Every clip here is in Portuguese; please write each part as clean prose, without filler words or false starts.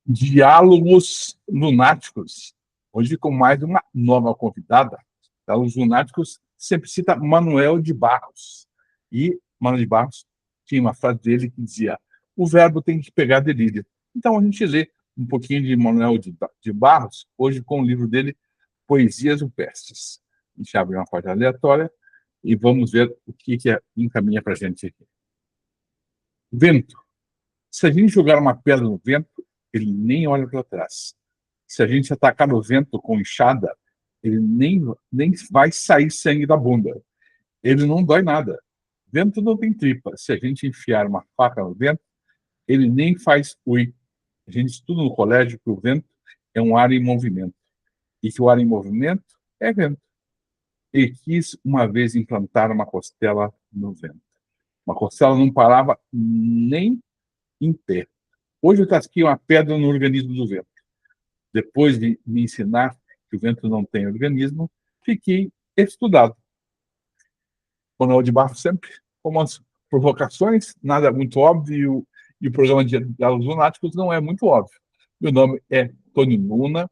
Diálogos Lunáticos. Hoje, com mais uma nova convidada. Diálogos Lunáticos sempre cita Manuel de Barros. E Manuel de Barros tinha uma frase dele que dizia: o verbo tem que pegar delírio. Então, a gente lê um pouquinho de Manuel de Barros, hoje com o livro dele, Poesias Rupestres. A gente abre uma página aleatória e vamos ver o que encaminha para a gente aqui. Vento. Se a gente jogar uma pedra no vento, ele nem olha para trás. Se a gente atacar o vento com enxada, ele nem vai sair sangue da bunda. Ele não dói nada. Vento não tem tripa. Se a gente enfiar uma faca no vento, ele nem faz ui. A gente estuda no colégio que o vento é um ar em movimento. E que o ar em movimento é vento. Ele quis uma vez implantar uma costela no vento. Uma costela não parava nem em pé. Hoje eu tasquei uma pedra no organismo do vento. Depois de me ensinar que o vento não tem organismo, fiquei estudado. Manuel de Barros sempre com umas provocações, nada muito óbvio, e o programa de Diálogos Lunáticos não é muito óbvio. Meu nome é Tony Luna.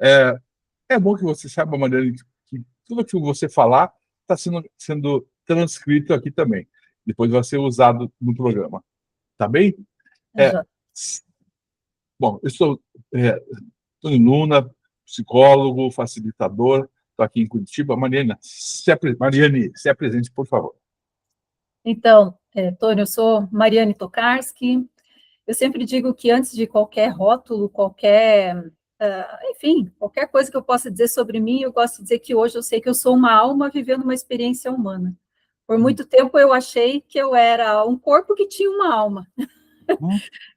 É bom que você saiba, Mariane, que tudo que você falar está sendo transcrito aqui também. Depois vai ser usado no programa. Tá bem? Bom, eu sou Tony Luna, psicólogo, facilitador, estou aqui em Curitiba. Mariane, se apresente, por favor. Então, Tony, eu sou Mariane Tokarski. Eu sempre digo que antes de qualquer rótulo, enfim, qualquer coisa que eu possa dizer sobre mim, eu gosto de dizer que hoje eu sei que eu sou uma alma vivendo uma experiência humana. Por muito tempo eu achei que eu era um corpo que tinha uma alma.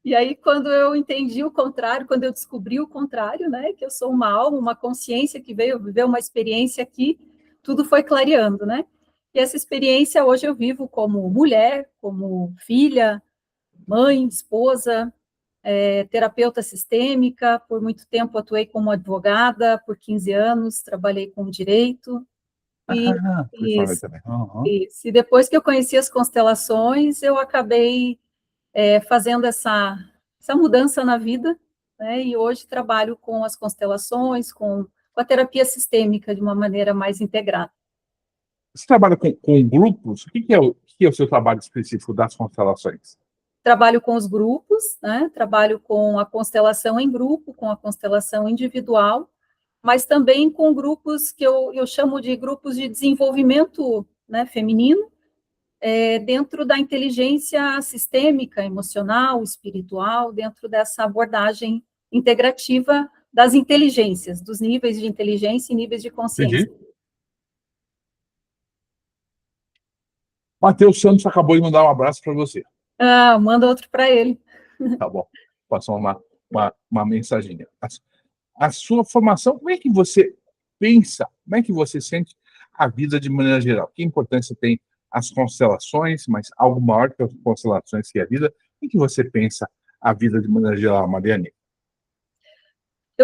E aí, quando eu entendi o contrário, quando eu descobri o contrário, né, que eu sou uma alma, uma consciência que veio viver uma experiência aqui, tudo foi clareando, né? E essa experiência hoje eu vivo como mulher, como filha, mãe, esposa, terapeuta sistêmica. Por muito tempo atuei como advogada, por 15 anos, trabalhei com direito. E depois que eu conheci as constelações, eu acabei fazendo essa mudança na vida, né? E hoje trabalho com as constelações, com a terapia sistêmica de uma maneira mais integrada. Você trabalha com grupos? O que é o seu trabalho específico das constelações? Trabalho com os grupos, né? Trabalho com a constelação em grupo, com a constelação individual, mas também com grupos que eu chamo de grupos de desenvolvimento, né, feminino, dentro da inteligência sistêmica, emocional, espiritual, dentro dessa abordagem integrativa das inteligências, dos níveis de inteligência e níveis de consciência. Entendi. Matheus Santos acabou de mandar um abraço para você. Manda outro para ele. Tá bom, passou uma mensaginha. A sua formação, como é que você pensa, como é que você sente a vida de maneira geral? Que importância tem as constelações, mas algo maior que as constelações, que é a vida? Como é que você pensa a vida de maneira geral, Mariane?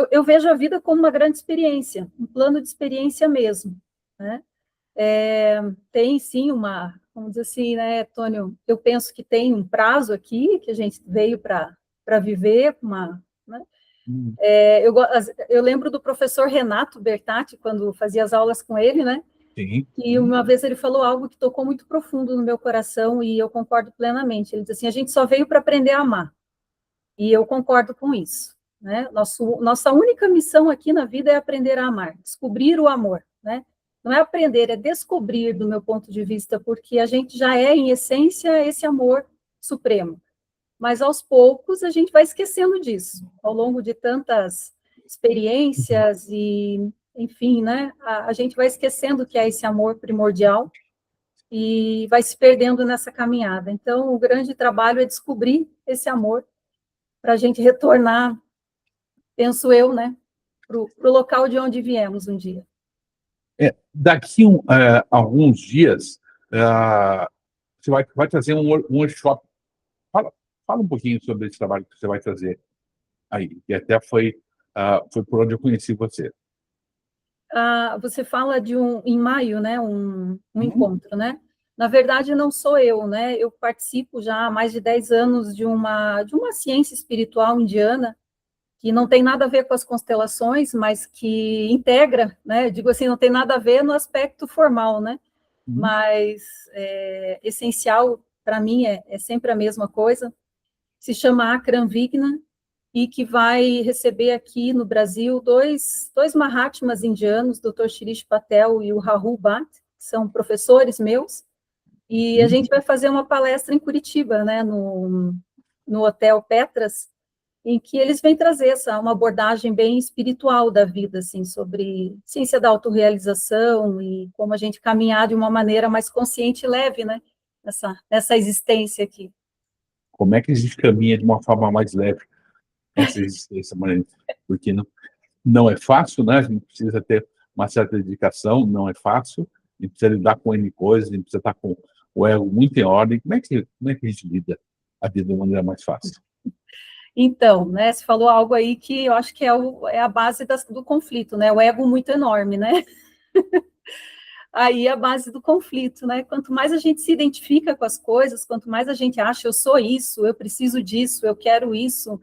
Eu vejo a vida como uma grande experiência, um plano de experiência mesmo, né? Tem sim vamos dizer assim, né, Tônio, eu penso que tem um prazo aqui, que a gente veio para viver, né? Eu lembro do professor Renato Bertatti, quando fazia as aulas com ele, né? Sim. E uma vez ele falou algo que tocou muito profundo no meu coração, e eu concordo plenamente. Ele disse assim: a gente só veio para aprender a amar. E eu concordo com isso, né? Nossa única missão aqui na vida é aprender a amar, descobrir o amor, né? Não é aprender, é descobrir, do meu ponto de vista, porque a gente já é, em essência, esse amor supremo. Mas, aos poucos, a gente vai esquecendo disso. Ao longo de tantas experiências e, enfim, né? A gente vai esquecendo que é esse amor primordial e vai se perdendo nessa caminhada. Então, o grande trabalho é descobrir esse amor para a gente retornar, penso eu, né, para o local de onde viemos um dia. Daqui alguns dias, você vai trazer um workshop. Fala um pouquinho sobre esse trabalho que você vai trazer aí, e até foi por onde eu conheci você. Você fala em maio, né, um encontro, né? Na verdade, não sou eu, né? Eu participo já há mais de 10 anos de uma ciência espiritual indiana, que não tem nada a ver com as constelações, mas que integra, né? Digo assim, não tem nada a ver no aspecto formal, né? Mas essencial para mim é sempre a mesma coisa. Se chama Akram Vigna, e que vai receber aqui no Brasil dois Mahatmas indianos, Dr. Shirish Patel e o Rahul Bhatt, que são professores meus, e a gente vai fazer uma palestra em Curitiba, né, no Hotel Petras, em que eles vêm trazer uma abordagem bem espiritual da vida, assim, sobre ciência da autorrealização e como a gente caminhar de uma maneira mais consciente e leve, né, nessa existência aqui. Como é que a gente caminha de uma forma mais leve essa existência, Mariana? Porque não é fácil, né? A gente precisa ter uma certa dedicação, não é fácil, a gente precisa lidar com N coisas, a gente precisa estar com o ego muito em ordem. Como é que a gente lida a vida de uma maneira mais fácil? Então, né, você falou algo aí que eu acho que é a base do conflito, né? O ego muito enorme, né? Aí a base do conflito, né? Quanto mais a gente se identifica com as coisas, quanto mais a gente acha, eu sou isso, eu preciso disso, eu quero isso,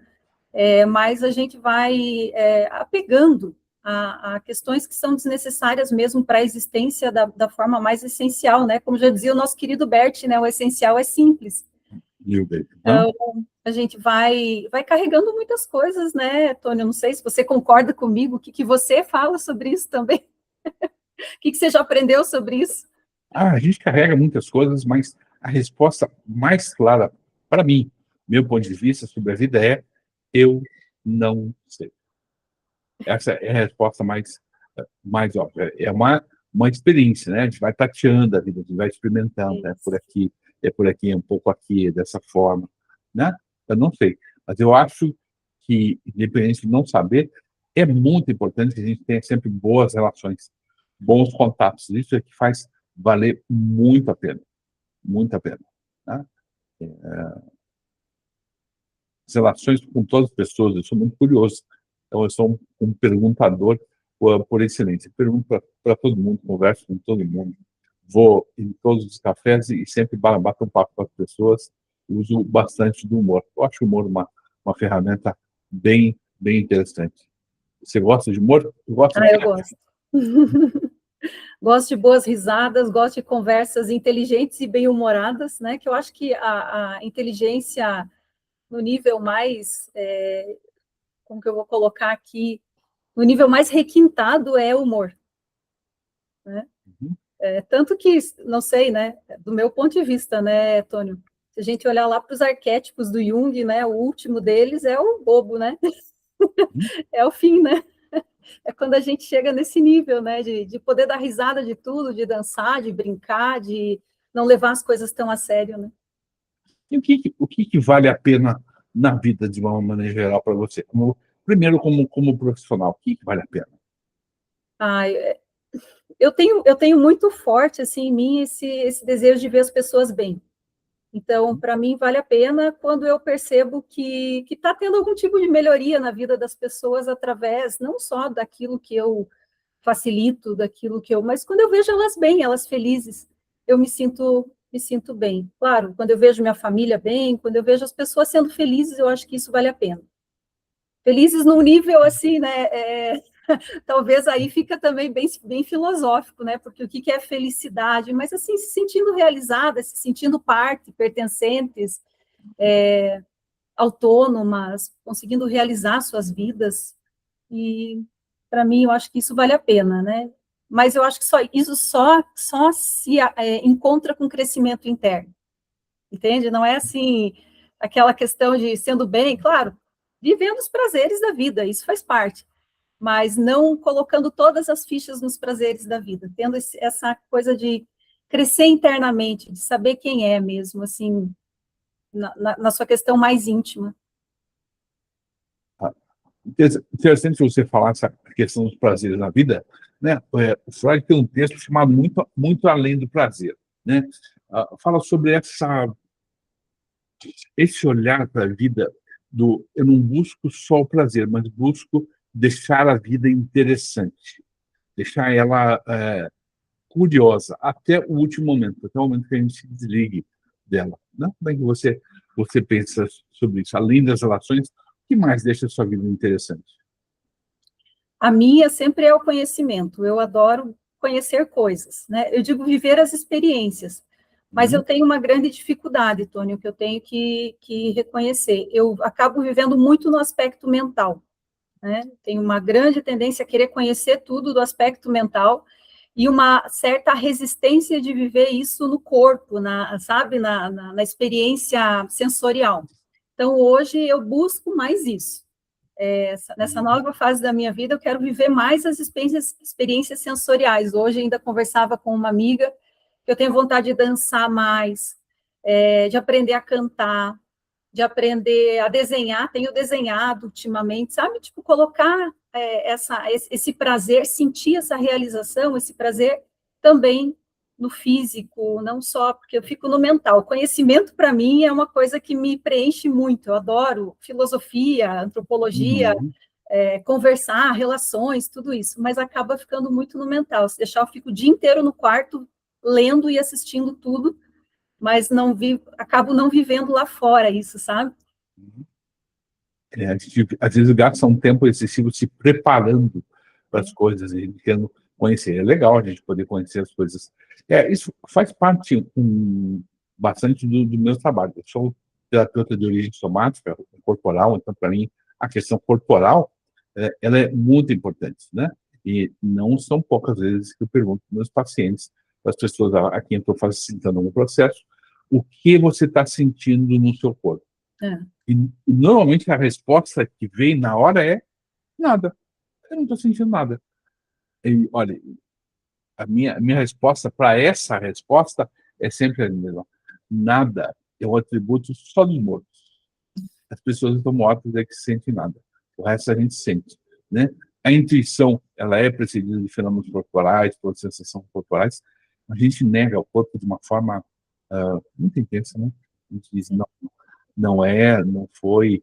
mais a gente vai apegando a questões que são desnecessárias mesmo para a existência da forma mais essencial, né? Como já dizia o nosso querido Bert, né? O essencial é simples. Então, a gente vai carregando muitas coisas, né, Tônio? Não sei se você concorda comigo, o que você fala sobre isso também? O que você já aprendeu sobre isso? A gente carrega muitas coisas, mas a resposta mais clara, para mim, meu ponto de vista sobre a vida é: eu não sei. Essa é a resposta mais óbvia. É uma experiência, né? A gente vai tateando a vida, a gente vai experimentando, é por aqui, é um pouco aqui, é dessa forma, né? Eu não sei, mas eu acho que, independente de não saber, é muito importante que a gente tenha sempre boas relações, bons contatos. Isso é que faz valer muito a pena, né? As relações com todas as pessoas, eu sou muito curioso, então eu sou um perguntador por excelência. Eu pergunto para todo mundo, converso com todo mundo, vou em todos os cafés e sempre bato um papo com as pessoas, uso bastante do humor. Eu acho o humor uma ferramenta bem interessante. Você gosta de humor? Eu gosto. Gosto de boas risadas, gosto de conversas inteligentes e bem-humoradas, né? Que eu acho que a inteligência no nível mais, como que eu vou colocar aqui, no nível mais requintado é o humor, né? Tanto que, não sei, né, do meu ponto de vista, né, Tônio, se a gente olhar lá para os arquétipos do Jung, né, o último deles é o bobo, né? É o fim, né? É quando a gente chega nesse nível, né, de poder dar risada de tudo, de dançar, de brincar, de não levar as coisas tão a sério, né? E o que vale a pena na vida, de uma maneira geral, para você? Primeiro, como profissional, o que vale a pena? Eu tenho muito forte, assim, em mim, esse desejo de ver as pessoas bem. Então, para mim, vale a pena quando eu percebo que está tendo algum tipo de melhoria na vida das pessoas através, não só daquilo que eu facilito, mas quando eu vejo elas bem, elas felizes, eu me sinto bem. Claro, quando eu vejo minha família bem, quando eu vejo as pessoas sendo felizes, eu acho que isso vale a pena. Felizes num nível, assim, né, talvez aí fica também bem filosófico, né? Porque o que é felicidade? Mas assim, se sentindo realizadas, se sentindo parte, pertencentes, autônomas, conseguindo realizar suas vidas. E para mim, eu acho que isso vale a pena, né? Mas eu acho que isso só se encontra com crescimento interno, entende? Não é assim aquela questão de sendo bem, claro, vivendo os prazeres da vida, isso faz parte, mas não colocando todas as fichas nos prazeres da vida, tendo essa coisa de crescer internamente, de saber quem é mesmo, assim, na sua questão mais íntima. Interessante você falar essa questão dos prazeres na vida, né? O Freud tem um texto chamado Muito Além do Prazer, né? Fala sobre esse olhar para a vida eu não busco só o prazer, mas busco deixar a vida interessante, deixar ela curiosa até o último momento, até o momento que a gente se desligue dela. Né? Como é que você pensa sobre isso? Além das relações, que mais deixa a sua vida interessante? A minha sempre é o conhecimento. Eu adoro conhecer coisas, né? Eu digo viver as experiências, mas eu tenho uma grande dificuldade, Tônio, que eu tenho que reconhecer. Eu acabo vivendo muito no aspecto mental, né? Tenho uma grande tendência a querer conhecer tudo do aspecto mental e uma certa resistência de viver isso no corpo, sabe, na experiência sensorial. Então, hoje eu busco mais isso. Nessa nova fase da minha vida, eu quero viver mais as experiências sensoriais. Hoje ainda conversava com uma amiga que eu tenho vontade de dançar mais, de aprender a cantar, de aprender a desenhar. Tenho desenhado ultimamente, sabe? Tipo, colocar esse prazer, sentir essa realização, esse prazer também no físico, não só porque eu fico no mental. O conhecimento, para mim, é uma coisa que me preenche muito. Eu adoro filosofia, antropologia, conversar, relações, tudo isso, mas acaba ficando muito no mental. Se deixar, eu fico o dia inteiro no quarto, lendo e assistindo tudo, mas acabo não vivendo lá fora isso, sabe? A gente, às vezes, gasta um tempo excessivo se preparando para as coisas e querendo conhecer. É legal a gente poder conhecer as coisas. Isso faz parte bastante do meu trabalho. Eu sou terapeuta de origem somática, corporal, então, para mim, a questão corporal ela é muito importante, né? E não são poucas vezes que eu pergunto para meus pacientes, para as pessoas a quem eu estou facilitando um processo, o que você está sentindo no seu corpo. E normalmente a resposta que vem na hora é nada. Eu não estou sentindo nada. E, olha, a minha resposta para essa resposta é sempre a mesma. Nada é um atributo só dos mortos. As pessoas que estão mortas é que sentem nada. O resto a gente sente, né? A intuição, ela é precedida de fenômenos corporais, por sensações corporais. A gente nega o corpo de uma forma muito intensa, né? A gente diz, não foi,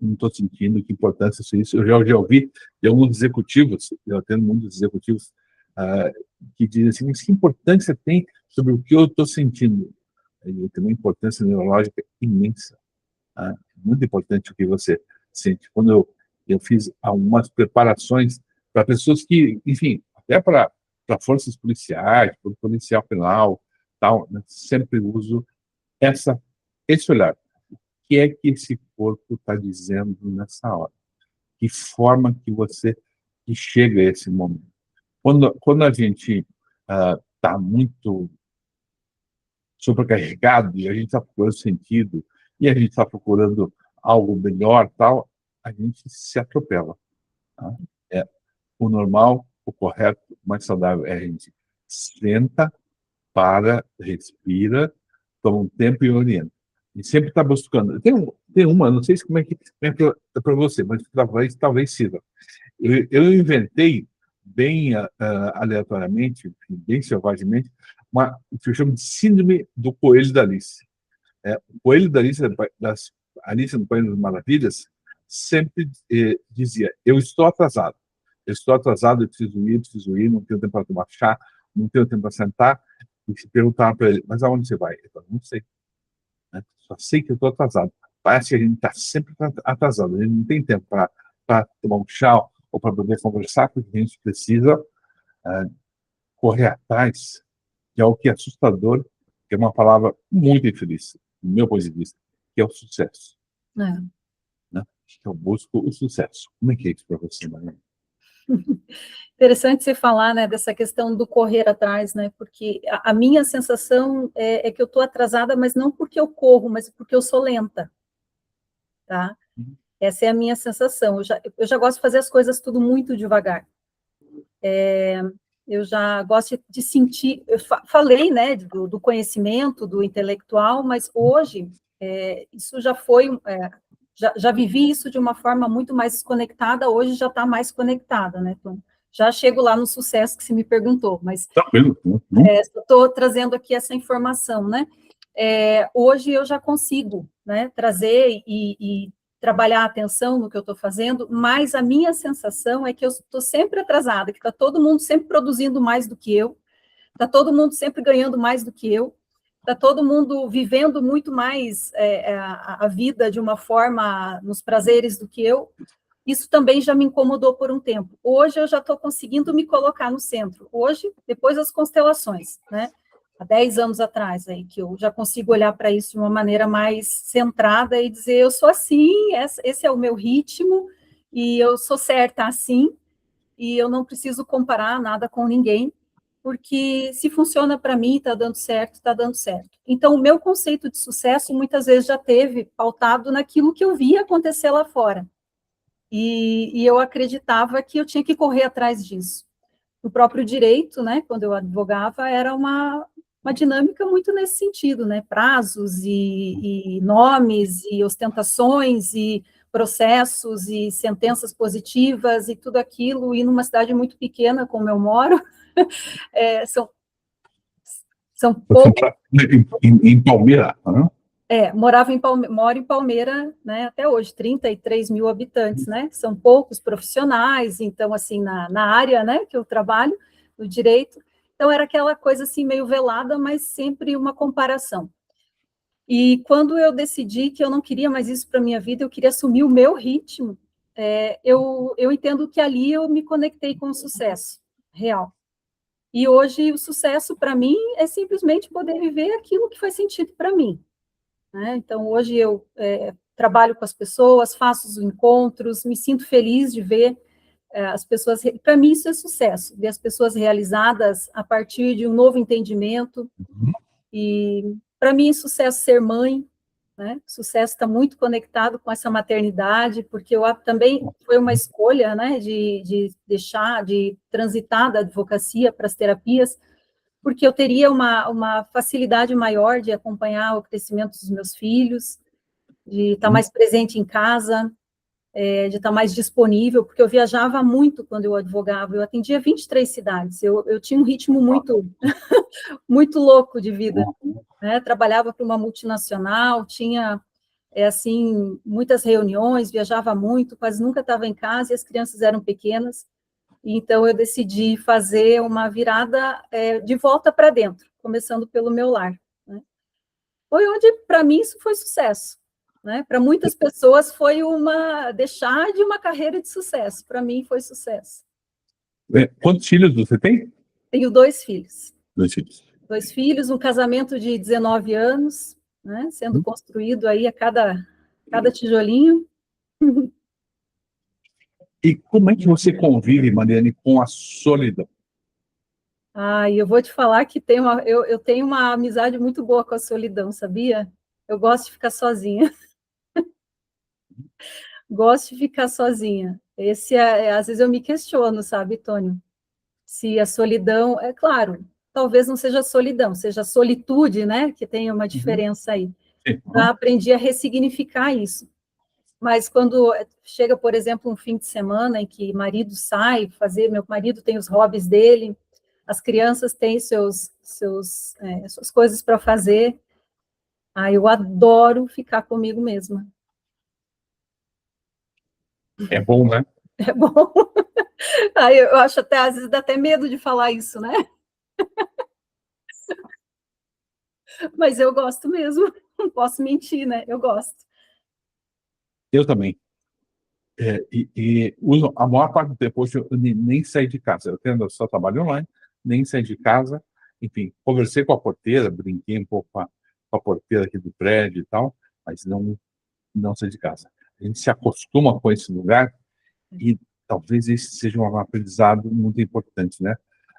não estou sentindo, que importância isso. Eu já ouvi de alguns executivos, eu atendo muitos executivos, que dizem assim, mas que importância tem sobre o que eu estou sentindo? Eu tenho uma importância neurológica imensa. Muito importante o que você sente. Quando eu fiz algumas preparações para pessoas que, enfim, até para forças policiais, para o policial penal, tal, né, sempre uso esse olhar. O que é que esse corpo está dizendo nessa hora? Que forma que chega a esse momento? Quando a gente está muito sobrecarregado e a gente está procurando sentido e a gente está procurando algo melhor, tal, a gente se atropela. Tá? O normal, o correto, o mais saudável é a gente senta, para, respira, toma um tempo e orienta. E sempre está buscando. Tem uma, não sei se como é que é para você, mas talvez sirva. Eu inventei bem aleatoriamente, bem selvagemente, o que eu chamo de síndrome do coelho da Alice. O coelho da Alice, Alice no País das Maravilhas, sempre dizia, eu estou atrasado, eu preciso ir, não tenho tempo para tomar chá, não tenho tempo para sentar, e se perguntaram para ele, mas aonde você vai? Ele falou, não sei, né? Só sei que eu estou atrasado. Parece que a gente está sempre atrasado, a gente não tem tempo para tomar um chá ou para poder conversar, porque a gente precisa correr atrás, que é o que é assustador, que é uma palavra muito infeliz, do meu ponto de vista, que é o sucesso. Né? Eu busco o sucesso. Como é que é isso para você, Maria? Interessante você falar, né, dessa questão do correr atrás, né, porque a minha sensação é que eu estou atrasada, mas não porque eu corro, mas porque eu sou lenta, tá? Essa é a minha sensação. Eu já gosto de fazer as coisas tudo muito devagar. Eu já gosto de sentir, eu falei, né, do conhecimento, do intelectual, mas hoje isso já foi, já vivi isso de uma forma muito mais desconectada, hoje já está mais conectada, né, Tom? Já chego lá no sucesso que você me perguntou, mas estou trazendo aqui essa informação, né? Hoje eu já consigo, né, trazer e trabalhar a atenção no que eu estou fazendo, mas a minha sensação é que eu estou sempre atrasada, que está todo mundo sempre produzindo mais do que eu, está todo mundo sempre ganhando mais do que eu, Está todo mundo vivendo muito mais a vida de uma forma, nos prazeres do que eu. Isso também já me incomodou por um tempo. Hoje eu já estou conseguindo me colocar no centro. Hoje, depois das constelações, né? Há 10 anos atrás, aí, que eu já consigo olhar para isso de uma maneira mais centrada e dizer, eu sou assim, esse é o meu ritmo, e eu sou certa assim, e eu não preciso comparar nada com ninguém, porque se funciona para mim, está dando certo, está dando certo. Então, o meu conceito de sucesso muitas vezes já teve pautado naquilo que eu via acontecer lá fora. E eu acreditava que eu tinha que correr atrás disso. No próprio direito, né, quando eu advogava, era uma dinâmica muito nesse sentido, né, prazos e nomes e ostentações e processos e sentenças positivas e tudo aquilo, e numa cidade muito pequena como eu moro, são poucos. Em Palmeira, né? Moro em Palmeira, né, até hoje, 33 mil habitantes, né, são poucos profissionais, então, assim, na área, né, que eu trabalho, no direito, então era aquela coisa, assim, meio velada, mas sempre uma comparação. E quando eu decidi que eu não queria mais isso para a minha vida, eu queria assumir o meu ritmo, eu entendo que ali eu me conectei com o sucesso real. E hoje o sucesso para mim é simplesmente poder viver aquilo que faz sentido para mim, né? Então, hoje eu trabalho com as pessoas, faço os encontros, me sinto feliz de ver as pessoas. Para mim, isso é sucesso, ver as pessoas realizadas a partir de um novo entendimento. E, para mim, sucesso ser mãe, né? Sucesso está muito conectado com essa maternidade, porque eu também foi uma escolha, né, de deixar, de transitar da advocacia para as terapias, porque eu teria uma facilidade maior de acompanhar o crescimento dos meus filhos, de estar mais presente em casa, de estar mais disponível, porque eu viajava muito quando eu advogava, eu atendia 23 cidades, eu tinha um ritmo muito, muito louco de vida, né? Trabalhava para uma multinacional, tinha, assim, muitas reuniões, viajava muito, quase nunca estava em casa, e as crianças eram pequenas, então eu decidi fazer uma virada de volta para dentro, começando pelo meu lar, né? Foi onde, para mim, isso foi sucesso, né? Para muitas pessoas foi deixar de uma carreira de sucesso, para mim foi sucesso. Quantos filhos você tem? Tenho 2 filhos. 2 filhos. 2 filhos, um casamento de 19 anos, né? Sendo construído aí a cada tijolinho. E como é que você convive, Mariane, com a solidão? E eu vou te falar que eu tenho uma amizade muito boa com a solidão, sabia? Eu gosto de ficar sozinha. Gosto de ficar sozinha. Às vezes eu me questiono, sabe, Tônio? Se a solidão, é claro, talvez não seja solidão, seja solitude, né? Que tem uma diferença aí. Já aprendi a ressignificar isso. Mas quando chega, por exemplo, um fim de semana em que marido sai fazer, meu marido tem os hobbies dele, as crianças têm suas coisas para fazer, eu adoro ficar comigo mesma. É bom, né? É bom. Eu acho até, às vezes, dá até medo de falar isso, né? Mas eu gosto mesmo, não posso mentir, né? Eu gosto. Eu também. Uso a maior parte do tempo hoje, eu nem saí de casa. Eu só trabalho online, nem saí de casa. Enfim, conversei com a porteira, brinquei um pouco com a porteira aqui do prédio e tal, mas não saí de casa. A gente se acostuma com esse lugar e talvez esse seja um aprendizado muito importante, né?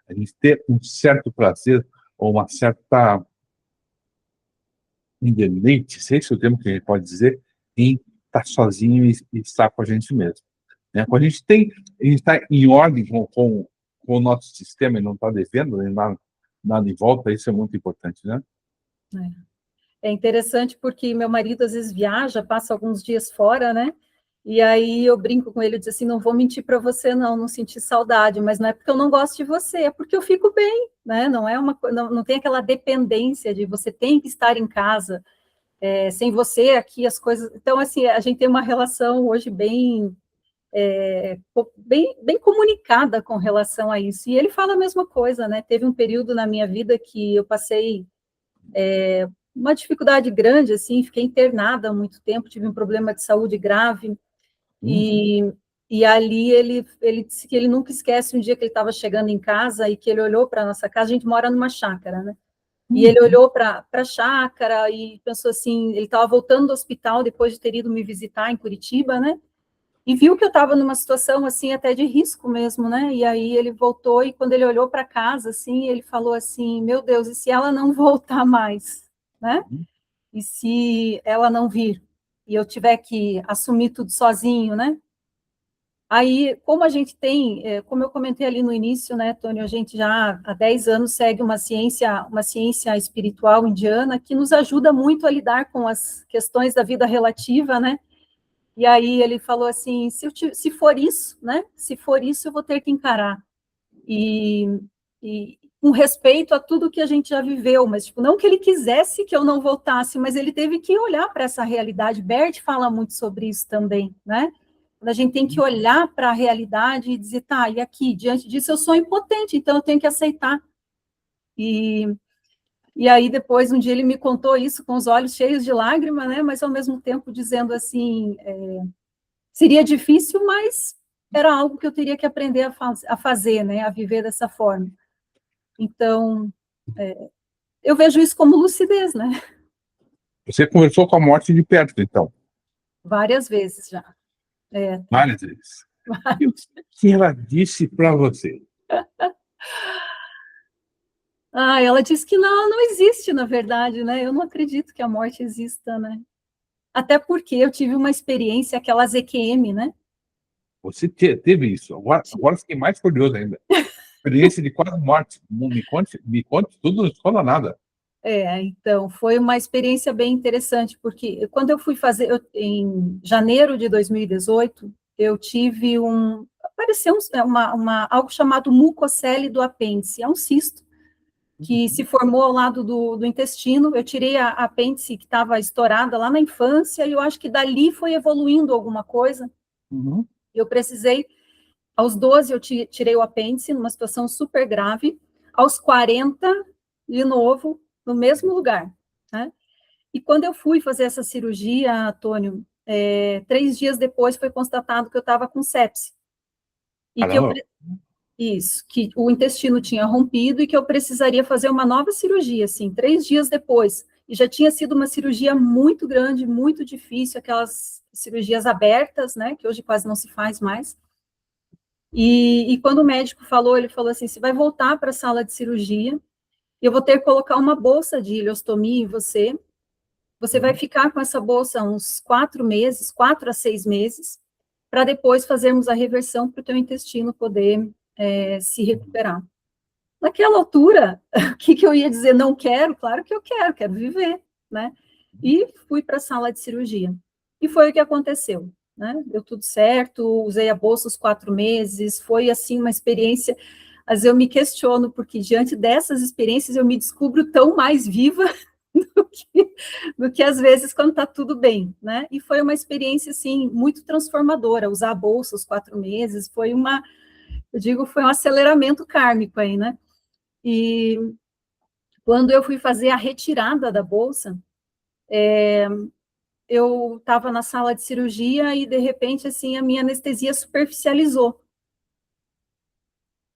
A gente ter um certo prazer ou uma certa indeleite, sei se é o termo que a gente pode dizer, em estar sozinho e estar com a gente mesmo, né? Quando a gente está em ordem com o nosso sistema e não está devendo nada em volta, isso é muito importante, né? É interessante porque meu marido às vezes viaja, passa alguns dias fora, né? E aí eu brinco com ele, eu digo assim, não vou mentir para você não senti saudade, mas não é porque eu não gosto de você, é porque eu fico bem, né? Não tem aquela dependência de você tem que estar em casa, sem você aqui as coisas. Então, assim, a gente tem uma relação hoje bem comunicada com relação a isso. E ele fala a mesma coisa, né? Teve um período na minha vida que eu passei uma dificuldade grande, assim, fiquei internada há muito tempo, tive um problema de saúde grave, e ali ele disse que ele nunca esquece um dia que ele estava chegando em casa e que ele olhou para a nossa casa, a gente mora numa chácara, né? E ele olhou para a chácara e pensou assim, ele estava voltando do hospital depois de ter ido me visitar em Curitiba, né? E viu que eu estava numa situação, assim, até de risco mesmo, né? E aí ele voltou e quando ele olhou para casa, assim, ele falou assim, meu Deus, e se ela não voltar mais, né? E se ela não vir? E eu tiver que assumir tudo sozinho, né? Aí, como a gente tem, como eu comentei ali no início, né, Tônio, a gente já há 10 anos segue uma ciência espiritual indiana que nos ajuda muito a lidar com as questões da vida relativa, né? E aí ele falou assim, se for isso, né? Se for isso, eu vou ter que encarar. E com respeito a tudo que a gente já viveu, mas tipo, não que ele quisesse que eu não voltasse, mas ele teve que olhar para essa realidade. Bert fala muito sobre isso também, né? Quando a gente tem que olhar para a realidade e dizer, tá, e aqui, diante disso, eu sou impotente, então eu tenho que aceitar. E aí, depois, um dia ele me contou isso com os olhos cheios de lágrima, né? Mas, ao mesmo tempo, dizendo assim, seria difícil, mas era algo que eu teria que aprender a fazer, né? A viver dessa forma. Então, eu vejo isso como lucidez, né? Você conversou com a morte de perto, então, Várias vezes já. várias vezes. E o que ela disse para você? Ela disse que não existe, na verdade, né? Eu não acredito que a morte exista, né? Até porque eu tive uma experiência, aquela EQM, né? Você teve isso. Agora fiquei mais curioso ainda. Experiência de quase morte. Me conte tudo, não esconda nada. Então, foi uma experiência bem interessante, porque quando eu fui fazer, em janeiro de 2018, eu tive apareceu algo chamado mucocele do apêndice, é um cisto, que se formou ao lado do intestino. Eu tirei a apêndice que estava estourada lá na infância, e eu acho que dali foi evoluindo alguma coisa. Eu precisei, aos 12 eu tirei o apêndice, numa situação super grave, aos 40, de novo, no mesmo lugar, né? E quando eu fui fazer essa cirurgia, Antônio, 3 dias depois foi constatado que eu estava com sepse. E que Caramba. isso, que o intestino tinha rompido e que eu precisaria fazer uma nova cirurgia, assim, 3 dias depois. E já tinha sido uma cirurgia muito grande, muito difícil, aquelas cirurgias abertas, né, que hoje quase não se faz mais. E quando o médico falou, ele falou assim, você vai voltar para a sala de cirurgia, e eu vou ter que colocar uma bolsa de ileostomia em você. Você vai ficar com essa bolsa uns 4 meses, 4 a 6 meses, para depois fazermos a reversão para o teu intestino poder se recuperar. Naquela altura, o que eu ia dizer? Não quero? Claro que eu quero viver, né? E fui para a sala de cirurgia. E foi o que aconteceu, né? Deu tudo certo, usei a bolsa os 4 meses, foi, assim, uma experiência. Mas eu me questiono, porque diante dessas experiências eu me descubro tão mais viva do que às vezes quando está tudo bem, né? E foi uma experiência, assim, muito transformadora. Usar a bolsa os 4 meses foi foi um aceleramento kármico aí, né? E quando eu fui fazer a retirada da bolsa, eu estava na sala de cirurgia e, de repente, assim, a minha anestesia superficializou.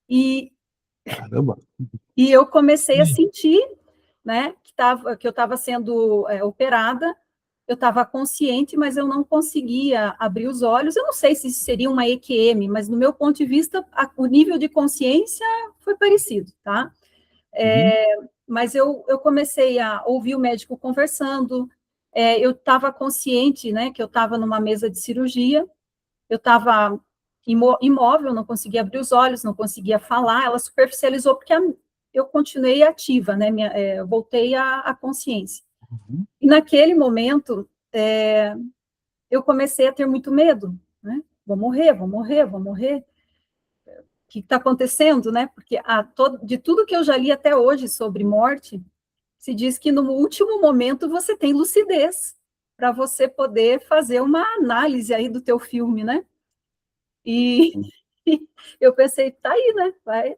E, Caramba. e eu comecei a sentir, né, que eu estava sendo operada. Eu estava consciente, mas eu não conseguia abrir os olhos. Eu não sei se isso seria uma EQM, mas, no meu ponto de vista, o nível de consciência foi parecido, tá? Mas eu comecei a ouvir o médico conversando, eu estava consciente, né, que eu estava numa mesa de cirurgia, eu estava imóvel, não conseguia abrir os olhos, não conseguia falar, ela superficializou porque eu continuei ativa, né, eu voltei à consciência. E naquele momento, eu comecei a ter muito medo, né, vou morrer, vou morrer, vou morrer. O que está acontecendo, né? Porque de tudo que eu já li até hoje sobre morte, se diz que no último momento você tem lucidez para você poder fazer uma análise aí do teu filme, né? E eu pensei, tá aí, né?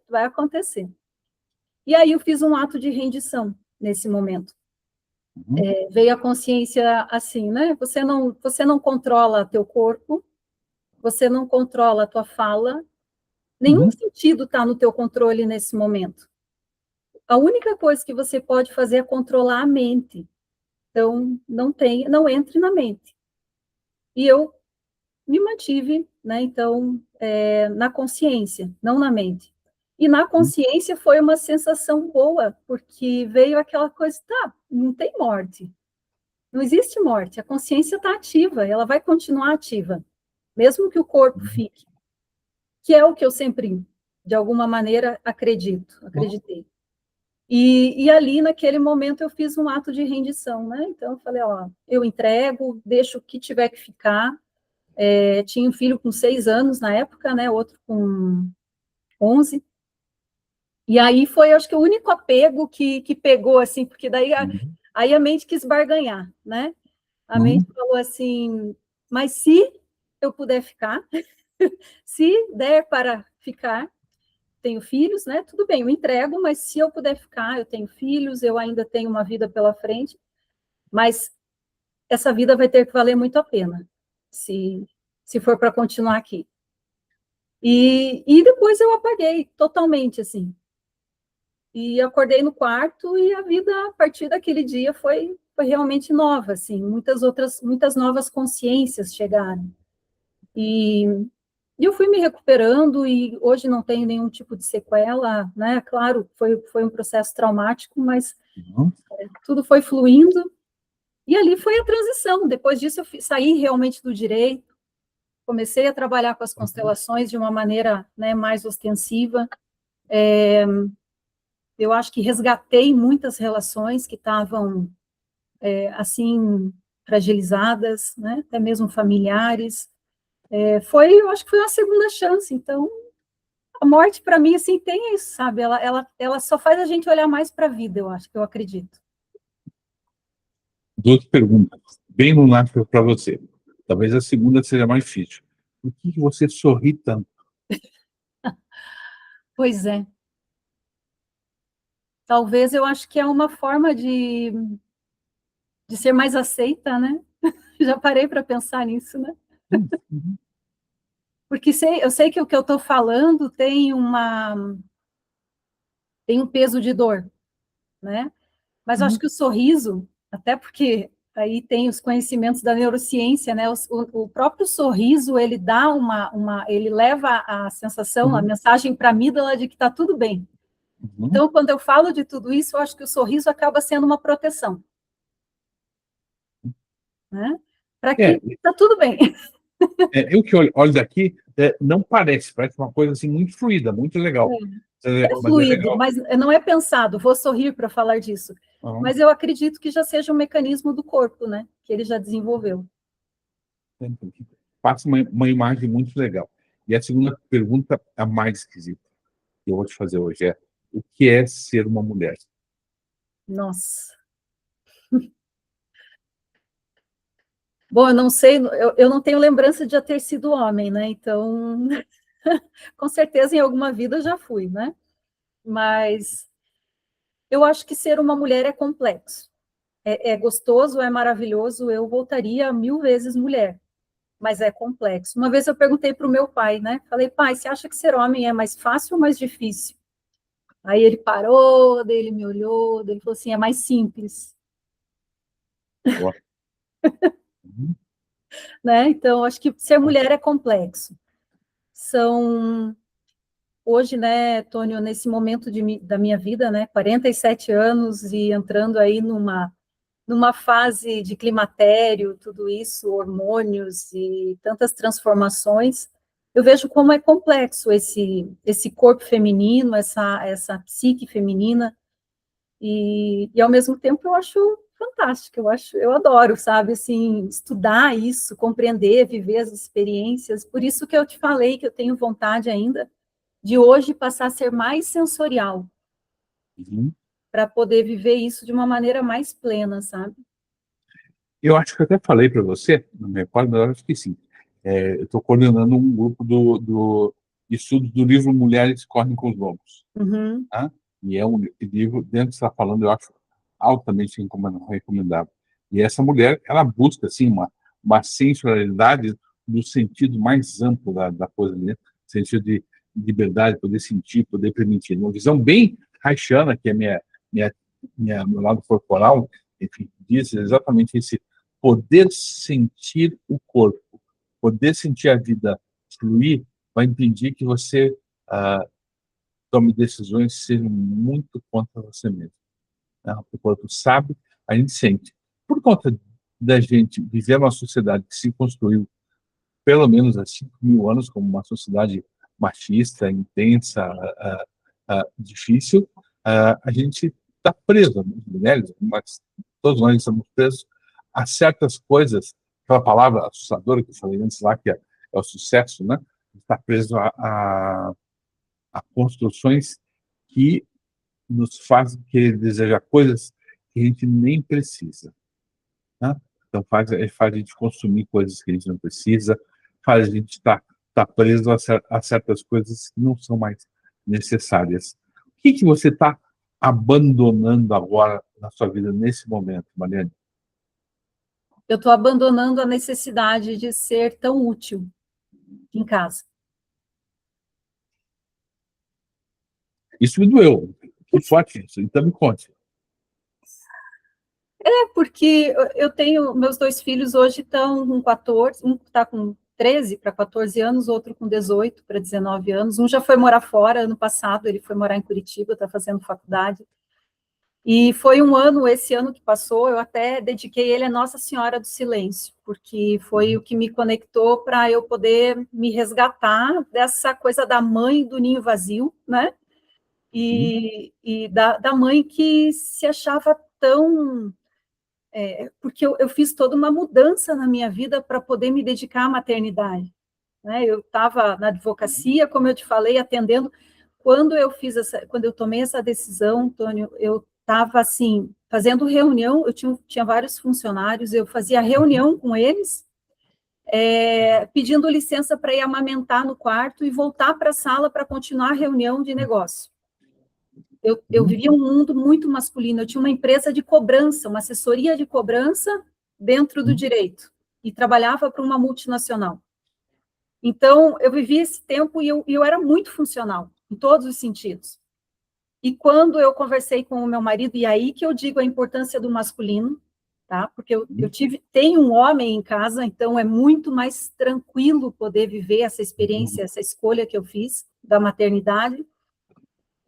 Vai acontecer. E aí eu fiz um ato de rendição nesse momento. Veio a consciência assim, né? Você não controla teu corpo, você não controla a tua fala, nenhum sentido está no teu controle nesse momento. A única coisa que você pode fazer é controlar a mente. Então, não entre na mente. E eu me mantive, né? Então, na consciência, não na mente. E na consciência foi uma sensação boa, porque veio aquela coisa, tá, não tem morte. Não existe morte, a consciência está ativa, ela vai continuar ativa, mesmo que o corpo fique, que é o que eu sempre, de alguma maneira, acreditei. E ali, naquele momento, eu fiz um ato de rendição, né? Então, eu falei, ó, eu entrego, deixo o que tiver que ficar. Tinha um filho com 6 anos na época, né? Outro com 11. E aí foi, acho que, o único apego que pegou, assim, porque daí aí a mente quis barganhar, né? A mente falou assim, mas se eu puder ficar, se der para ficar, tenho filhos, né? Tudo bem, eu entrego, mas se eu puder ficar, eu tenho filhos, eu ainda tenho uma vida pela frente, mas essa vida vai ter que valer muito a pena, se for para continuar aqui. E depois eu apaguei totalmente, assim. E acordei no quarto e a vida, a partir daquele dia, foi realmente nova, assim. Muitas novas consciências chegaram. E eu fui me recuperando e hoje não tenho nenhum tipo de sequela, né? Claro, foi um processo traumático, mas tudo foi fluindo. E ali foi a transição. Depois disso, eu saí realmente do direito, comecei a trabalhar com as constelações de uma maneira, né, mais ostensiva. Eu acho que resgatei muitas relações que estavam, assim, fragilizadas, né, até mesmo familiares. Eu acho que foi uma segunda chance. Então, a morte, para mim, assim, tem isso, sabe? Ela só faz a gente olhar mais para a vida, eu acho, que eu acredito. Duas perguntas, bem no lápis para você. Talvez a segunda seja mais difícil. Por que você sorri tanto? Pois é. Talvez eu acho que é uma forma de ser mais aceita, né? Já parei para pensar nisso, né? Porque eu sei que o que eu estou falando tem um peso de dor, né? Mas eu acho que o sorriso, até porque aí tem os conhecimentos da neurociência, né? O próprio sorriso, ele dá ele leva a sensação, a mensagem para a amígdala de que está tudo bem. Então, quando eu falo de tudo isso, eu acho que o sorriso acaba sendo uma proteção, né? Para que está tudo bem. Eu que olho daqui, não parece uma coisa assim muito fluida, muito legal. É Mas é fluido, legal. mas não é pensado, vou sorrir para falar disso. Mas eu acredito que já seja um mecanismo do corpo, né? Que ele já desenvolveu. Passa uma imagem muito legal. E a segunda pergunta, a mais esquisita, que eu vou te fazer hoje é: o que é ser uma mulher? Nossa. Bom, eu não sei, eu não tenho lembrança de já ter sido homem, né? Então, com certeza em alguma vida eu já fui, né? Mas eu acho que ser uma mulher é complexo. É gostoso, é maravilhoso, eu voltaria 1000 vezes mulher, mas é complexo. Uma vez eu perguntei para o meu pai, né? Falei, pai, você acha que ser homem é mais fácil ou mais difícil? Aí ele parou, daí ele me olhou, daí ele falou assim, é mais simples. Né? Então, acho que ser mulher é complexo. Hoje, né, Tônio, nesse momento da minha vida, né, 47 anos e entrando aí numa fase de climatério, tudo isso, hormônios e tantas transformações, eu vejo como é complexo esse corpo feminino, essa psique feminina, e ao mesmo tempo eu acho fantástico, eu adoro, sabe, assim, estudar isso, compreender, viver as experiências, por isso que eu te falei que eu tenho vontade ainda de hoje passar a ser mais sensorial, para poder viver isso de uma maneira mais plena, sabe? Eu acho que eu até falei para você, não me recordo, mas eu acho que sim. Eu estou coordenando um grupo de estudos do livro Mulheres Correm com os Lobos. Uhum. Tá? E é um livro, dentro que você está falando, eu acho altamente recomendável. E essa mulher, ela busca, assim, uma sensualidade no sentido mais amplo da coisa, né? Sentido de liberdade, poder sentir, poder permitir. Uma visão bem haitiana, que é minha, meu lado corporal, enfim, diz exatamente esse poder sentir o corpo, poder sentir a vida fluir, vai impedir que você tome decisões que sejam muito contra você mesmo. Né? O corpo sabe, a gente sente. Por conta da gente viver uma sociedade que se construiu pelo menos há 5.000 anos como uma sociedade machista, intensa, difícil, a gente está preso, mulheres, mas todos nós estamos presos a certas coisas, aquela palavra assustadora que eu falei antes lá, que é o sucesso, né? Está preso a construções que nos fazem querer desejar coisas que a gente nem precisa. Né? Então, faz a gente consumir coisas que a gente não precisa, faz a gente estar preso a certas coisas que não são mais necessárias. O que você está abandonando agora na sua vida, nesse momento, Mariane? Eu estou abandonando a necessidade de ser tão útil em casa. Isso me doeu. Que forte isso. Então, me conte. Porque eu tenho, meus 2 filhos hoje estão com 14, um está com 13 para 14 anos, outro com 18 para 19 anos, um já foi morar fora, ano passado ele foi morar em Curitiba, está fazendo faculdade, e foi um ano, esse ano que passou, eu até dediquei ele a Nossa Senhora do Silêncio, porque foi o que me conectou para eu poder me resgatar dessa coisa da mãe do ninho vazio, né, e da mãe que se achava tão... porque eu fiz toda uma mudança na minha vida para poder me dedicar à maternidade. Né? Eu estava na advocacia, como eu te falei, atendendo. Quando eu tomei essa decisão, Antônio, eu estava assim, fazendo reunião, eu tinha vários funcionários, eu fazia reunião com eles, pedindo licença para ir amamentar no quarto e voltar para a sala para continuar a reunião de negócio. Eu vivia um mundo muito masculino, eu tinha uma empresa de cobrança, uma assessoria de cobrança dentro do direito, e trabalhava para uma multinacional. Então, eu vivia esse tempo e eu era muito funcional, em todos os sentidos. E quando eu conversei com o meu marido, e aí que eu digo a importância do masculino, tá? Porque tenho um homem em casa, então é muito mais tranquilo poder viver essa experiência, essa escolha que eu fiz da maternidade.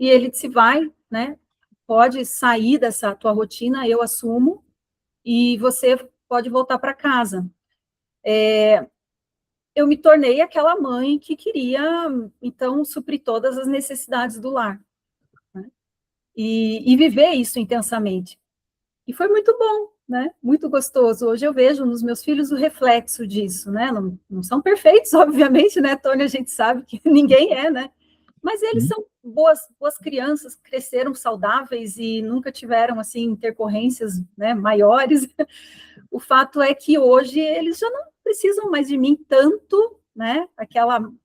E ele disse, vai, né? Pode sair dessa tua rotina, eu assumo, e você pode voltar para casa. Eu me tornei aquela mãe que queria, então, suprir todas as necessidades do lar. Né? E viver isso intensamente. E foi muito bom, né? Muito gostoso. Hoje eu vejo nos meus filhos o reflexo disso, né? Não são perfeitos, obviamente, né, Tônia? A gente sabe que ninguém é, né? Mas eles são boas crianças, cresceram saudáveis e nunca tiveram, assim, intercorrências, né, maiores. O fato é que hoje eles já não precisam mais de mim tanto, né,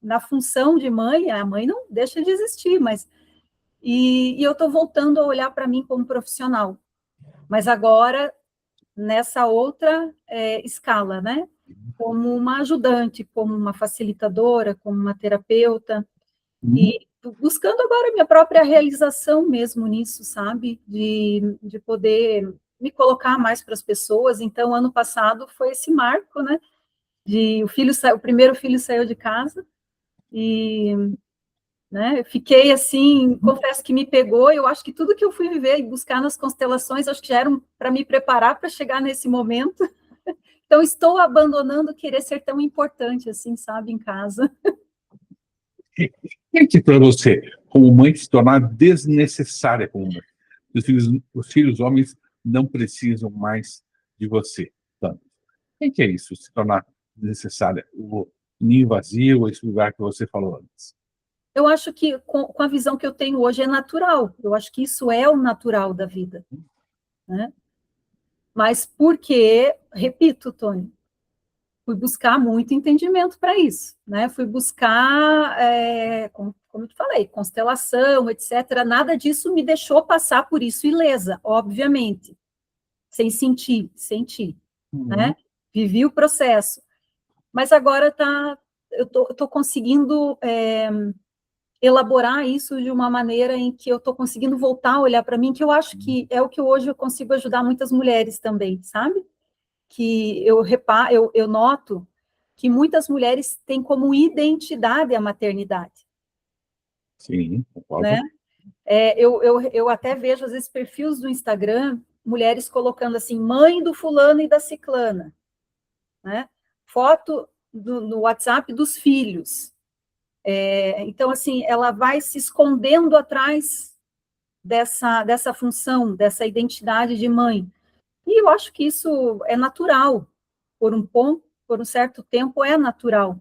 na função de mãe, a mãe não deixa de existir, mas... E eu estou voltando a olhar para mim como profissional, mas agora nessa outra escala, né, como uma ajudante, como uma facilitadora, como uma terapeuta, e buscando agora minha própria realização mesmo nisso, sabe? De poder me colocar mais para as pessoas. Então, ano passado foi esse marco, né? O primeiro filho saiu de casa e, né, eu fiquei assim, confesso que me pegou. Eu acho que tudo que eu fui viver e buscar nas constelações, acho que já eram para me preparar para chegar nesse momento. Então, estou abandonando querer ser tão importante assim, sabe, em casa. É que para você, como mãe, se tornar desnecessária como mãe. Os filhos homens não precisam mais de você. Tanto. O que é isso, se tornar desnecessária? O ninho vazio, esse lugar que você falou antes. Eu acho que, com a visão que eu tenho hoje, é natural. Eu acho que isso é o natural da vida. Né? Mas porque, repito, Tony, fui buscar muito entendimento para isso, né? Fui buscar, como eu te falei, constelação, etc. Nada disso me deixou passar por isso ilesa, obviamente, sem sentir, senti, né? Vivi o processo. Mas agora eu tô conseguindo elaborar isso de uma maneira em que eu estou conseguindo voltar a olhar para mim, que eu acho que é o que hoje eu consigo ajudar muitas mulheres também, sabe? Que eu noto que muitas mulheres têm como identidade a maternidade, Sim, né? concordo. Eu até vejo, às vezes, perfis do Instagram, mulheres colocando assim, mãe do fulano e da ciclana, né? Foto no WhatsApp dos filhos. Então, assim, ela vai se escondendo atrás dessa função, dessa identidade de mãe. E eu acho que isso é natural, por um certo tempo é natural.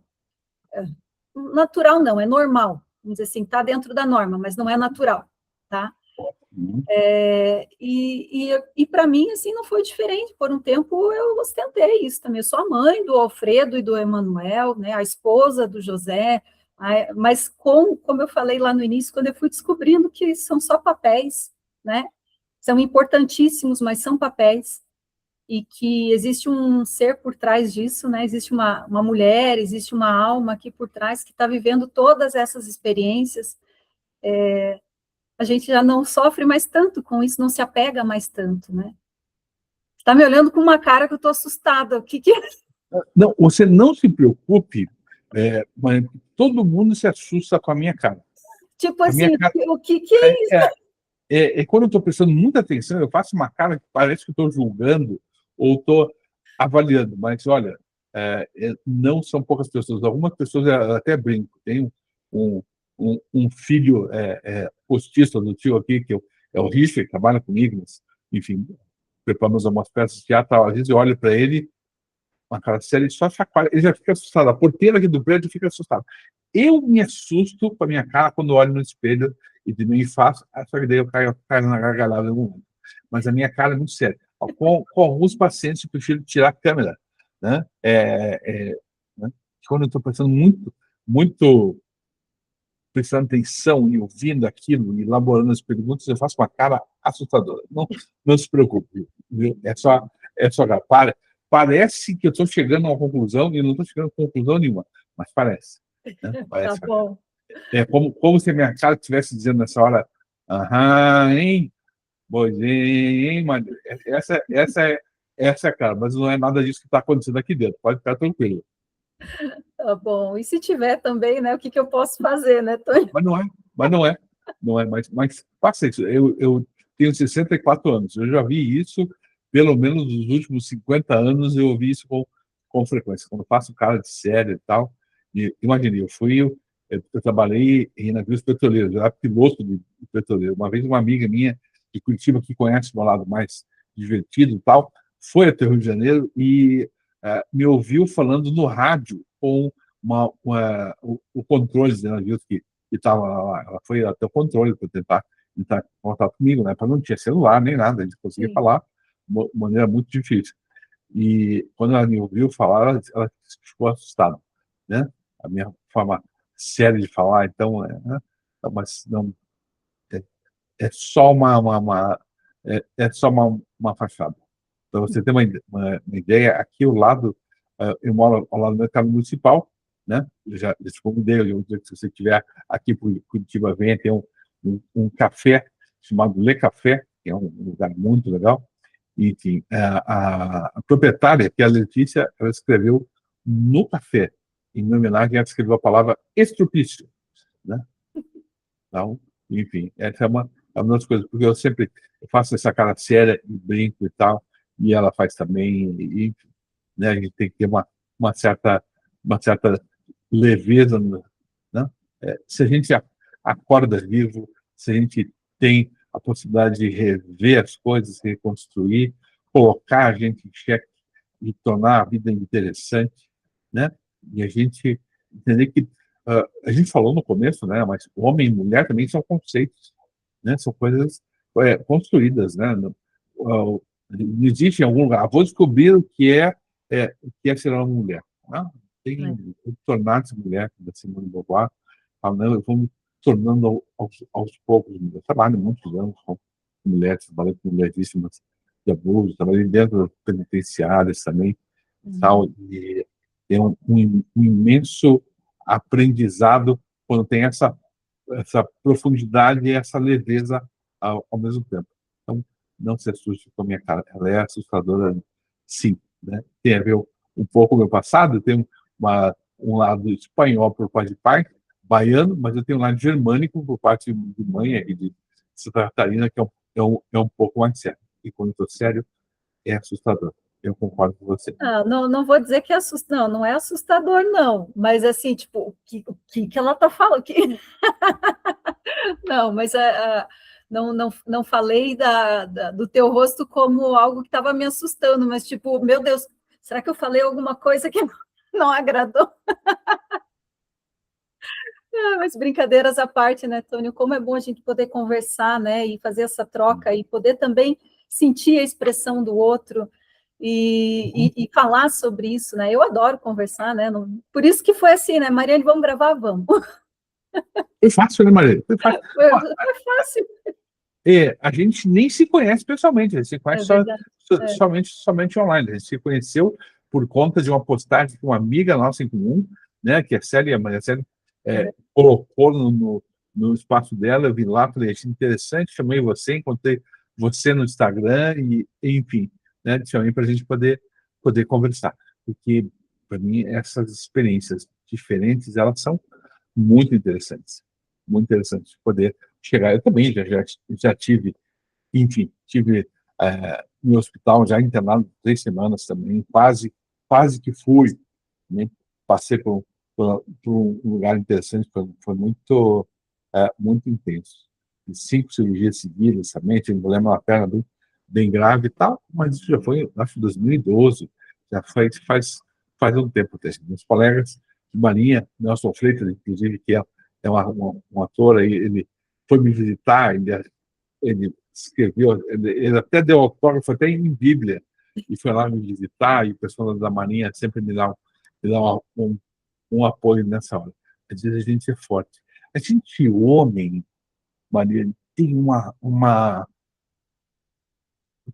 Natural não, é normal, vamos dizer assim, está dentro da norma, mas não é natural, tá? E para mim, assim, não foi diferente. Por um tempo, eu ostentei isso também. Eu sou a mãe do Alfredo e do Emanuel, né, a esposa do José, mas como eu falei lá no início, quando eu fui descobrindo que são só papéis, né, são importantíssimos, mas são papéis, e que existe um ser por trás disso, né, existe uma mulher, existe uma alma aqui por trás que está vivendo todas essas experiências. A gente já não sofre mais tanto com isso, não se apega mais tanto, né? Está me olhando com uma cara que eu estou assustada. O que é? Não, você não se preocupe, mas todo mundo se assusta com a minha cara. Tipo A minha assim, cara o que é isso? quando eu estou prestando muita atenção, eu faço uma cara que parece que estou julgando ou estou avaliando, mas olha, não são poucas pessoas. Algumas pessoas eu até brinco. Tem um filho postiço do tio aqui, que é o Richard, que trabalha comigo, mas, enfim, preparamos algumas peças de teatro. Às vezes eu olho para ele, uma cara séria, ele só chacoalha, ele já fica assustado. A porteira aqui do prédio fica assustada. Eu me assusto com a minha cara quando olho no espelho e de mim faço, só que daí eu caio na gargalhada no mundo. Mas a minha cara é muito séria. Com alguns pacientes, eu prefiro tirar a câmera, né? Né? Quando eu estou prestando muito prestando atenção e ouvindo aquilo, e elaborando as perguntas, eu faço uma cara assustadora. Não se preocupe, viu? É só cara. Parece que eu estou chegando a uma conclusão e não estou chegando a conclusão nenhuma, mas parece. Né? Tá Parece. bom. É como se a minha cara estivesse dizendo nessa hora, aham, hein? Pois, hein, mano? Essa é a cara, mas não é nada disso que está acontecendo aqui dentro, pode ficar tranquilo. Tá bom. E se tiver também, né, o que eu posso fazer, né, Tony? Mas faça isso. Eu tenho 64 anos, eu já vi isso, pelo menos nos últimos 50 anos, eu ouvi isso com frequência. Quando eu faço cara de série e tal, imagine, eu trabalhei em navios petroleiros, eu era piloto de petroleiro. Uma vez uma amiga minha de Curitiba, que conhece o meu lado mais divertido e tal, foi até o Rio de Janeiro e me ouviu falando no rádio com o controle de navios que estava lá. Ela foi até o controle para tentar entrar em contato comigo, né? Para não tinha celular nem nada, a gente conseguia Sim. falar de maneira muito difícil. E quando ela me ouviu falar, ela ficou assustada, né? A minha forma séria de falar, então, né? Mas não, é, é só uma fachada. Para você ter uma ideia, aqui ao lado, eu moro ao lado do mercado municipal, né? Eu te convidei, se você estiver aqui por Curitiba, venha, tem um café chamado Le Café, que é um lugar muito legal. E, enfim, a proprietária, que é a Letícia, ela escreveu no café, em homenagem, ela escreveu a palavra estrupício, né? Então, enfim, essa é uma das coisas, porque eu sempre faço essa cara séria e brinco e tal, e ela faz também, e, né, a gente tem que ter uma certa leveza, né? Se a gente acorda vivo, se a gente tem a possibilidade de rever as coisas, reconstruir, colocar a gente em xeque e tornar a vida interessante, né? E a gente entender que a gente falou no começo, né? Mas homem e mulher também são conceitos, né? São coisas construídas, né? Não existe em algum lugar. Vou descobrir o que é ser uma mulher. Né? Tem tornar-se mulher, da Simone de Beauvoir, fala, não, eu vou me tornando aos poucos. Eu trabalho muitos anos com mulheres, trabalhei com mulheres vítimas de abuso, trabalhei dentro das penitenciárias também, tal, e tem um imenso aprendizado quando tem essa profundidade e essa leveza ao mesmo tempo. Então, não se assuste com a minha cara, ela é assustadora, sim, né? Tem a ver um pouco com o meu passado, eu tenho um lado espanhol por parte de pai, baiano, mas eu tenho um lado germânico por parte de mãe aqui de Santa Catarina, que é um pouco mais sério. E quando estou sério, é assustador. Eu concordo com você. Não, não vou dizer que é assustador, não é assustador, não, mas assim, tipo, o que ela está falando? Não, mas não falei do teu rosto como algo que estava me assustando, mas tipo, meu Deus, será que eu falei alguma coisa que não agradou? Mas brincadeiras à parte, né, Tônio? Como é bom a gente poder conversar, né, e fazer essa troca e poder também sentir a expressão do outro e falar sobre isso, né? Eu adoro conversar, né? Por isso que foi assim, né, Mariane, vamos gravar? Vamos. Foi fácil, né, Maria? Foi fácil. Foi fácil. A gente nem se conhece pessoalmente, a gente se conhece somente online. A gente se conheceu por conta de uma postagem que uma amiga nossa em comum, né, que é a Célia, a Célia colocou no espaço dela, eu vi lá, falei, achei interessante, chamei você, encontrei você no Instagram, e enfim, né, chamei para a gente poder conversar. Porque, para mim, essas experiências diferentes, elas são muito interessantes de poder chegar. Eu também já tive, enfim, no hospital já internado 3 semanas também, quase que fui, né? Passei por um lugar interessante, foi muito intenso. E 5 cirurgias seguidas também, tive um problema na perna bem grave e tal, mas isso já foi, acho, 2012, já faz um tempo. Meus colegas de Marinha, Nelson Freitas, inclusive, que é um ator, aí, ele foi me visitar, ele escreveu, ele até deu autógrafo até em Bíblia, e foi lá me visitar, e o pessoal da Marinha sempre me dá um apoio nessa hora. Às vezes a gente é forte. A gente, homem, Maria, tem uma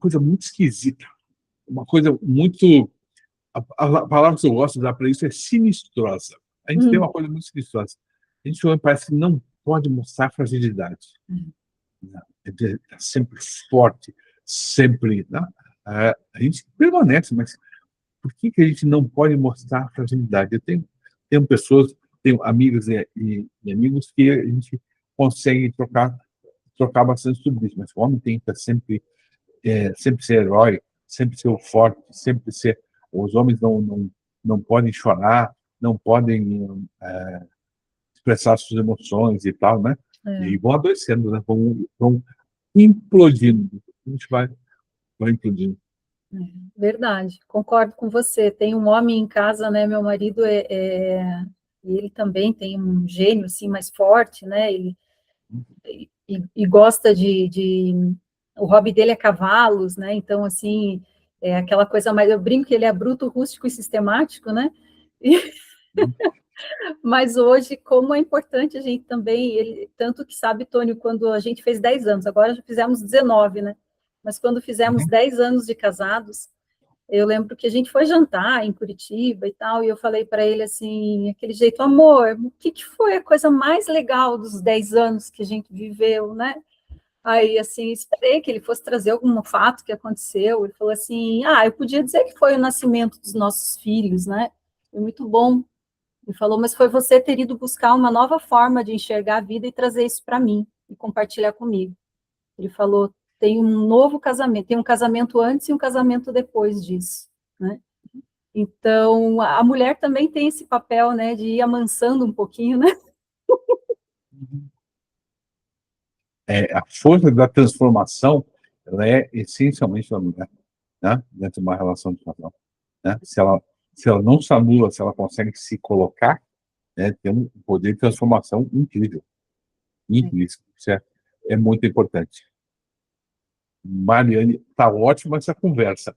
coisa muito esquisita, uma coisa muito... A palavra que eu gosto de dar para isso é sinistrosa. A gente tem uma coisa muito sinistrosa. A gente, homem, parece que não pode mostrar fragilidade. É sempre forte, sempre... Né? A gente permanece, mas por que a gente não pode mostrar fragilidade? Eu tenho pessoas, tenho amigas e amigos que a gente consegue trocar bastante sobre isso, mas o homem tem que sempre ser herói, sempre ser o forte, sempre ser... Os homens não podem chorar, não podem expressar suas emoções e tal, né? E vão adoecendo, né? Vão implodindo. A gente vai implodindo. Verdade, concordo com você. Tem um homem em casa, né? Meu marido ele também tem um gênio assim mais forte, né? Ele e gosta o hobby dele é cavalos, né? Então assim é aquela coisa mais. Eu brinco que ele é bruto, rústico e sistemático, né? Mas hoje, como é importante a gente também, ele tanto que sabe, Tônio, quando a gente fez 10 anos, agora já fizemos 19, né? Mas quando fizemos 10 anos de casados, eu lembro que a gente foi jantar em Curitiba e tal, e eu falei para ele assim, aquele jeito, amor, o que foi a coisa mais legal dos 10 anos que a gente viveu, né? Aí, assim, esperei que ele fosse trazer algum fato que aconteceu. Ele falou assim, eu podia dizer que foi o nascimento dos nossos filhos, né? Foi muito bom. Ele falou, mas foi você ter ido buscar uma nova forma de enxergar a vida e trazer isso para mim e compartilhar comigo. Ele falou, tem um novo casamento, tem um casamento antes e um casamento depois disso, né? Então, a mulher também tem esse papel, né, de ir amansando um pouquinho, né? A força da transformação, ela é essencialmente da mulher, né? Dentro de uma relação de casal, né? Se ela não se anula, se ela consegue se colocar, né, tem um poder de transformação incrível. Isso é muito importante. Mariane, está ótima essa conversa.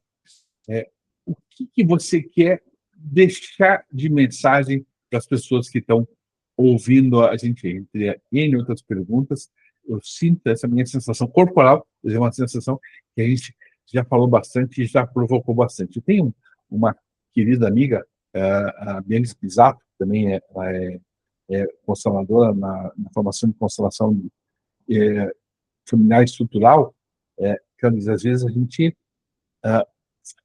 O que você quer deixar de mensagem para as pessoas que estão ouvindo a gente, entre N outras perguntas, eu sinto essa minha sensação corporal, é uma sensação que a gente já falou bastante e já provocou bastante. Eu tenho uma querida amiga, a Bianca Pisato, que também é consteladora na formação de constelação familiar estrutural, que ela diz, às vezes a gente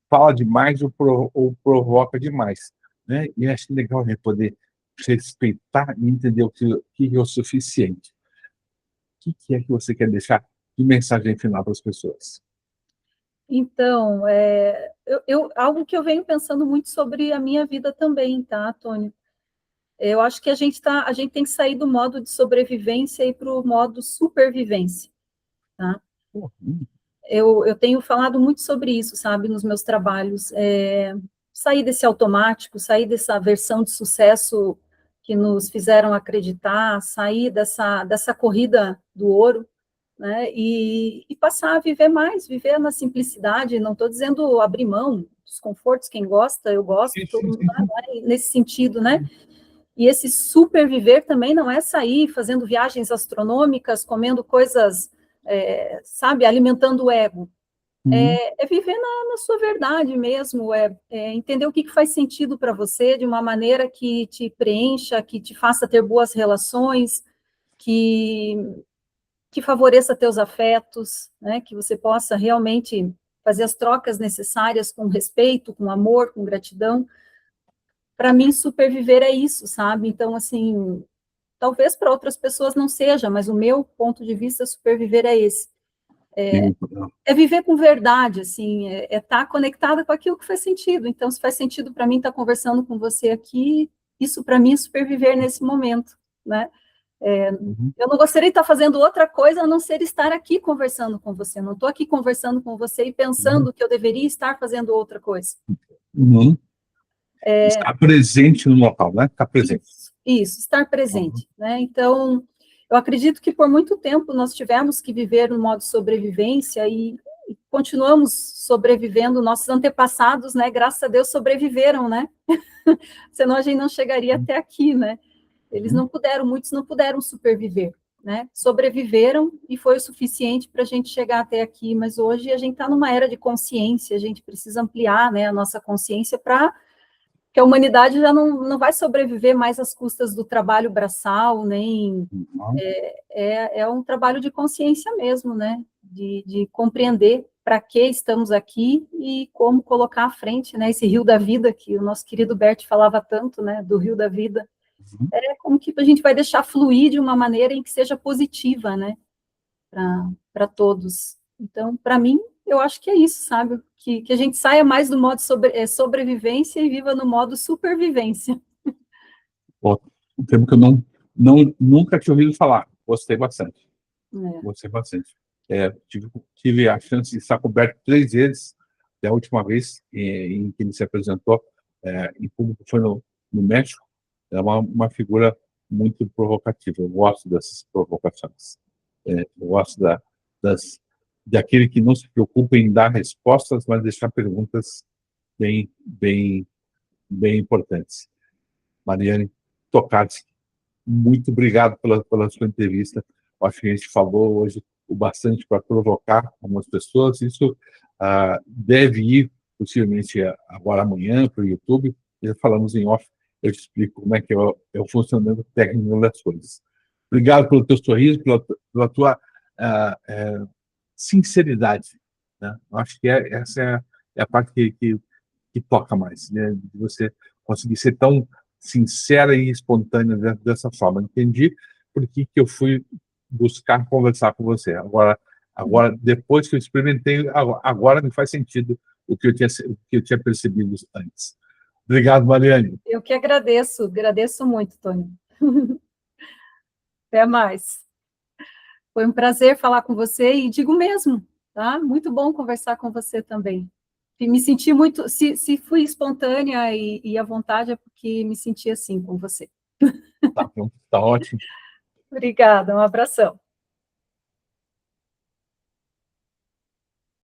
fala demais ou provoca demais, né? E eu acho legal a gente poder respeitar e entender o que é o suficiente. O que é que você quer deixar de mensagem final para as pessoas? Então, algo que eu venho pensando muito sobre a minha vida também, tá, Tônio? Eu acho que a gente tem que sair do modo de sobrevivência e para o modo supervivência, tá? Eu tenho falado muito sobre isso, sabe, nos meus trabalhos. Sair desse automático, sair dessa versão de sucesso que nos fizeram acreditar, sair dessa corrida do ouro, né, e passar a viver mais, viver na simplicidade. Não estou dizendo abrir mão dos confortos, quem gosta, eu gosto, todo mundo vai nesse sentido, né? E esse superviver também não é sair fazendo viagens astronômicas, comendo coisas, sabe, alimentando o ego. É viver na sua verdade mesmo, entender o que faz sentido para você de uma maneira que te preencha, que te faça ter boas relações, que favoreça teus afetos, né, que você possa realmente fazer as trocas necessárias com respeito, com amor, com gratidão. Para mim, superviver é isso, sabe? Então, assim, talvez para outras pessoas não seja, mas o meu ponto de vista, superviver é esse. É viver com verdade, assim, estar conectada com aquilo que faz sentido. Então, se faz sentido para mim estar conversando com você aqui, isso para mim é superviver nesse momento, né? Eu não gostaria de estar fazendo outra coisa a não ser estar aqui conversando com você. Não estou aqui conversando com você e pensando que eu deveria estar fazendo outra coisa. Estar presente no local, né? Estar presente. Isso, estar presente, né? Então, eu acredito que por muito tempo nós tivemos que viver no modo sobrevivência e continuamos sobrevivendo. Nossos antepassados, né? Graças a Deus sobreviveram, né? Senão a gente não chegaria até aqui, né? Eles não puderam, muitos não puderam superviver, né? Sobreviveram e foi o suficiente para a gente chegar até aqui. Mas hoje a gente está numa era de consciência, a gente precisa ampliar, né, a nossa consciência para que a humanidade já não vai sobreviver mais às custas do trabalho braçal, nem é um trabalho de consciência mesmo, né? De compreender para que estamos aqui e como colocar à frente, né? Esse rio da vida que o nosso querido Bert falava tanto, né? Do rio da vida. Como que a gente vai deixar fluir de uma maneira em que seja positiva, né? Para todos. Então, para mim, eu acho que é isso, sabe? Que a gente saia mais do modo sobrevivência e viva no modo supervivência. Um termo que eu nunca tinha ouvido falar. Gostei bastante. Gostei bastante. Tive a chance de estar coberto 3 vezes, da última vez em que ele se apresentou em público foi no México. É uma figura muito provocativa. Eu gosto dessas provocações. Eu gosto daquele que não se preocupa em dar respostas, mas deixar perguntas bem importantes. Mariane Tokarczuk, muito obrigado pela sua entrevista. Acho que a gente falou hoje o bastante para provocar algumas pessoas. Isso deve ir, possivelmente, agora amanhã para o YouTube. Já falamos em off, eu te explico como é que é o funcionamento técnico das coisas. Obrigado pelo teu sorriso, pela tua sinceridade, né? Acho que essa é a parte que toca mais, né? De você conseguir ser tão sincera e espontânea dessa forma. Entendi por que eu fui buscar conversar com você. Agora, depois que eu experimentei, agora me faz sentido o que eu tinha percebido antes. Obrigado, Mariane. Eu que agradeço muito, Tony. Até mais. Foi um prazer falar com você e digo mesmo, tá? Muito bom conversar com você também. E me senti muito, se fui espontânea e à vontade é porque me senti assim com você. Tá ótimo. Obrigada, um abração.